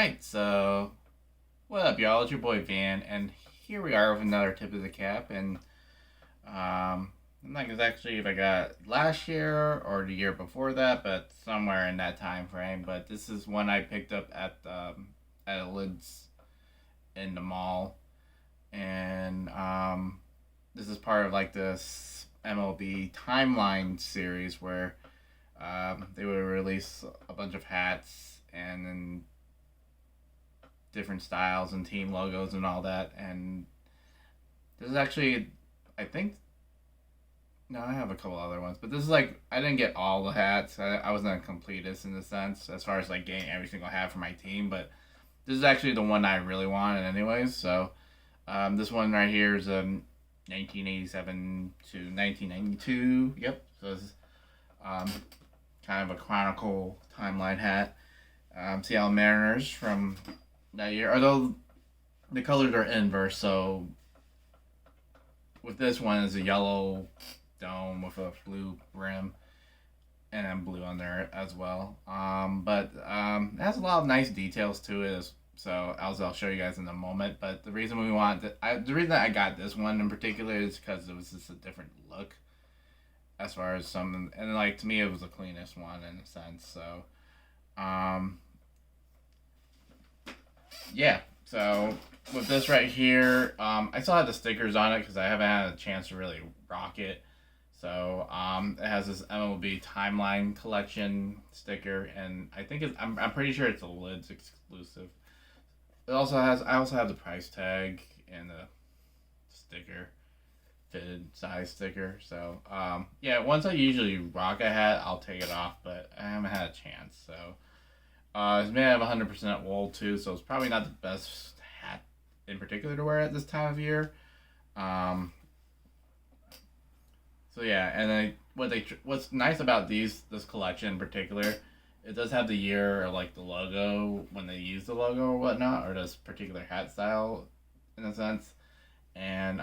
Alright, so what up, y'all? It's your boy Van, and here we are with another tip of the cap. And I'm not exactly if I got last year or the year before that, but somewhere in that time frame. But this is one I picked up at a Lids in the mall, and this is part of like this MLB timeline series where they would release a bunch of hats and then different styles and team logos and all that. And this is actually, I think, no, I have a couple other ones, but this is like I didn't get all the hats. I wasn't a completist in the sense as far as like getting every single hat for my team, but this is actually the one I really wanted, anyways. So this one right here is 1987 to 1992. Yep. So it's um, kind of a chronicle timeline hat. Seattle Mariners from that year, although the colors are inverse. So with this one, is a yellow dome with a blue rim and then blue on there as well. But it has a lot of nice details to it. So as I'll show you guys in a moment. But the reason the reason I got this one in particular is because it was just a different look as far as some, and like to me it was the cleanest one in a sense. So yeah. So with this right here, I still have the stickers on it because I haven't had a chance to really rock it. So it has this MLB Timeline Collection sticker, and I think I'm pretty sure it's a Lids exclusive. I also have the price tag and the sticker, fitted size sticker. So yeah, once I usually rock a hat, I'll take it off, but I haven't had a chance. So it's made out of 100% wool too, so it's probably not the best hat in particular to wear at this time of year. So yeah, and then what's nice about this collection in particular, it does have the year or like the logo when they use the logo or whatnot, or this particular hat style in a sense, and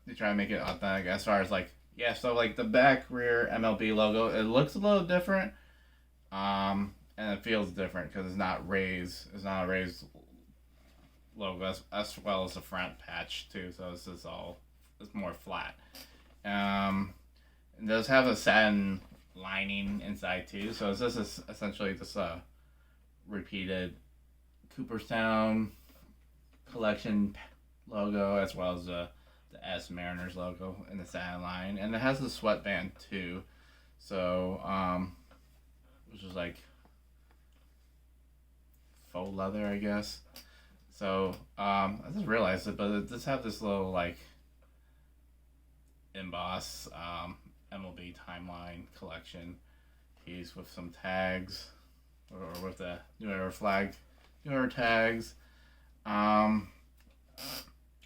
they try to make it authentic as far as like, yeah. So like the back rear MLB logo, it looks a little different, and it feels different because it's not raised. It's not a raised logo as well as the front patch too. So it's more flat. It does have a satin lining inside too, so it's just essentially just a repeated Cooperstown collection logo as well as the S Mariners logo in the satin line, and it has the sweatband too. So which is like faux leather, I guess. So I just realized it, but it does have this little like emboss MLB Timeline Collection piece with some tags, or with the New Era flag, New Era tags. Oh,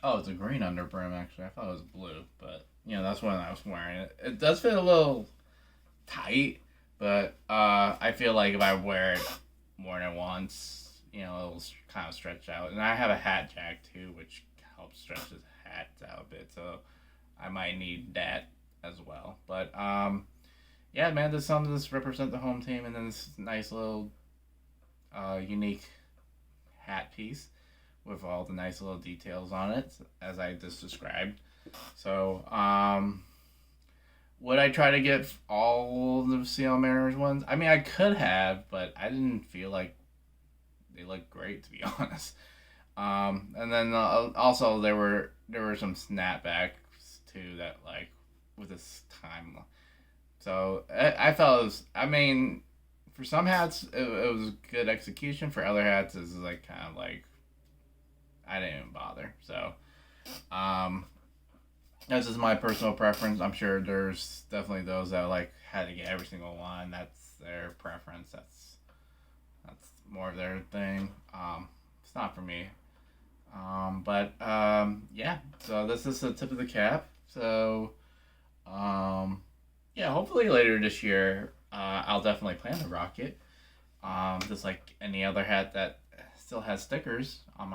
it's a green underbrim actually. I thought it was blue, but that's when I was wearing it. It does fit a little tight, but I feel like if I wear it more than once, it'll kind of stretch out. And I have a hat jack too, which helps stretch the hat out a bit. So I might need that as well. But yeah, man, this some of this represent the home team, and then this nice little unique hat piece with all the nice little details on it, as I just described. So would I try to get all the Seattle Mariners ones? I mean, I could have, but I didn't feel like they looked great, to be honest. And then also there were some snapbacks too that like with this time. So I felt it was, I mean, for some hats it was good execution. For other hats it's like kind of like I didn't even bother. So that's just my personal preference. I'm sure there's definitely those that like had to get every single one. That's their preference. That's more of their thing. It's not for me. But yeah, so this is the tip of the cap. So yeah, hopefully later this year I'll definitely plan to rock it. Just like any other hat that still has stickers on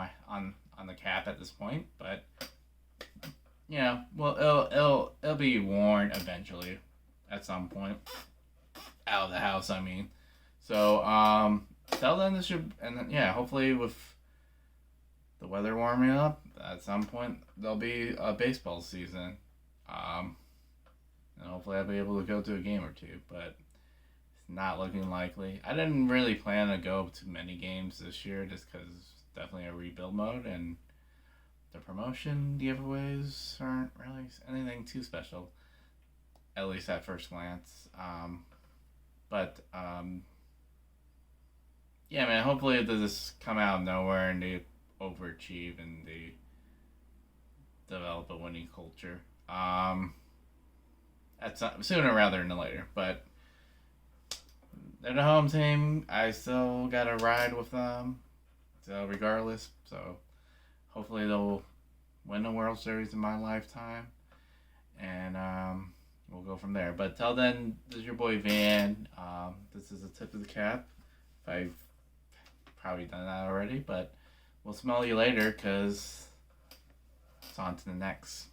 the cap at this point. But well, it'll be worn eventually at some point out of the house. I mean, so till then, this should, and then, yeah, hopefully with the weather warming up, at some point there'll be a baseball season. Um, and hopefully I'll be able to go to a game or two, but it's not looking likely. I didn't really plan to go to many games this year just because it's definitely a rebuild mode, and the promotion giveaways aren't really anything too special, at least at first glance. But yeah, man, hopefully it does this come out of nowhere and they overachieve and they develop a winning culture. At some, sooner rather than later, but they're the home team. I still gotta ride with them, so regardless. So hopefully they'll win the World Series in my lifetime, and we'll go from there. But till then, this is your boy Van. This is a tip of the cap. I've probably done that already, but we'll smell you later because it's on to the next.